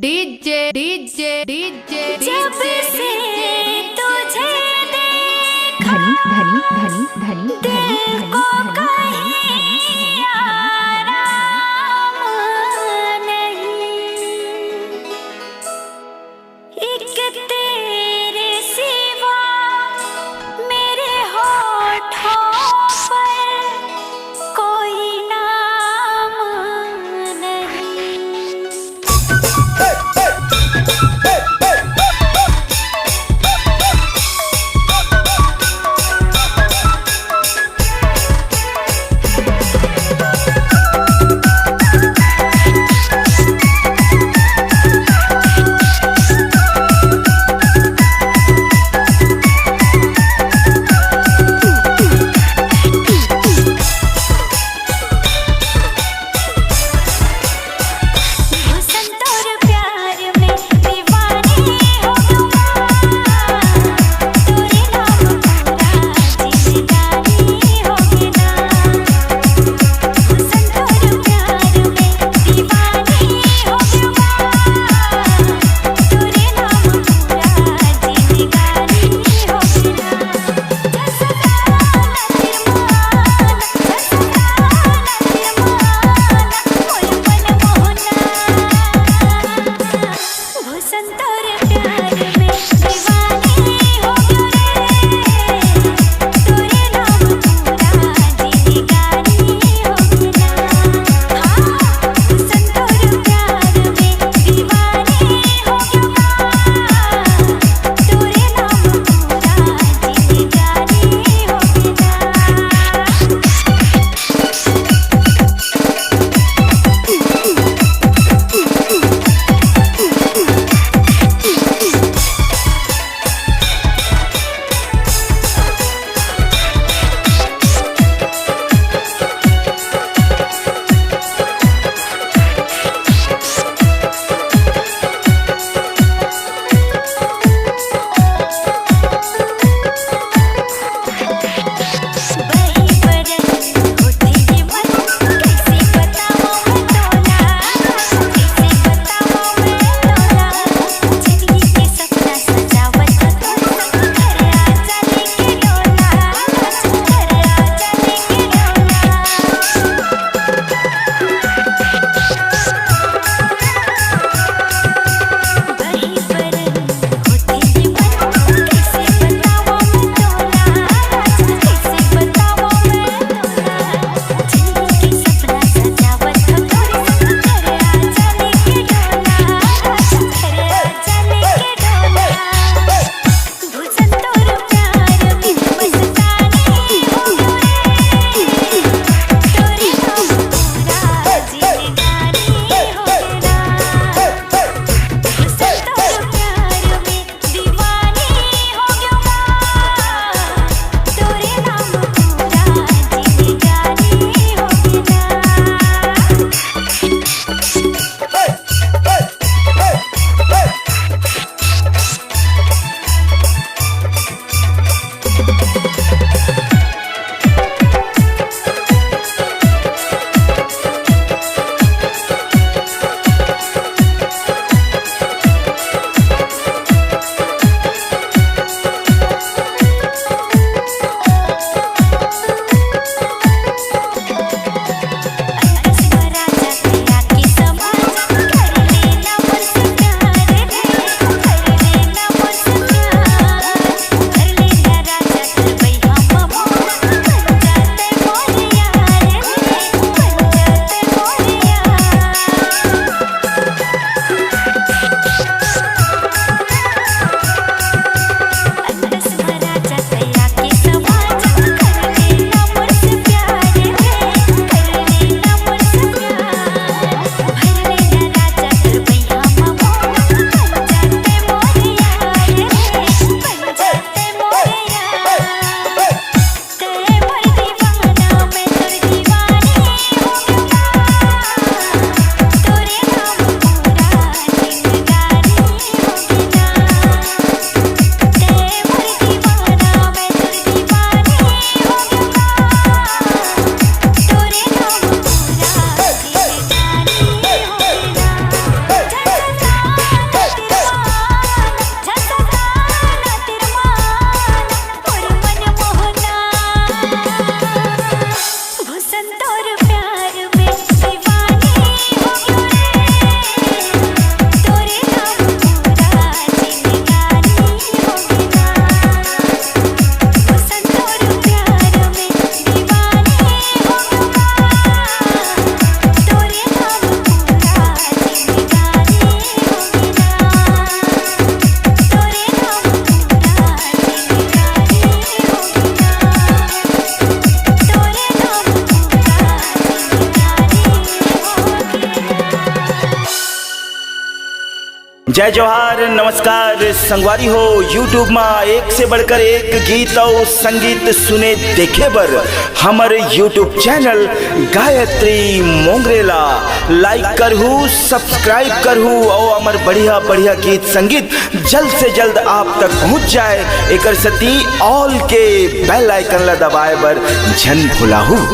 DJ DJ DJ जब से तुझे देखा धनी धनी धनी धनी दिल को कहीं आराम नहीं। एक तेरे सिवा मेरे होठों पर कोई नाम नहीं। जय जवाहर नमस्कार संगवारी हो। यूट्यूब में एक से बढ़कर एक गीत और संगीत सुने देखे बर हमारे यूट्यूब चैनल गायत्री मोंगरे ला लाइक करहू, सब्सक्राइब करहू और हमार बढ़िया बढ़िया गीत संगीत जल्द से जल्द आप तक पहुंच जाए। एक सती ऑल के बेल आइकन ला दबाए बर झन भुलाहू।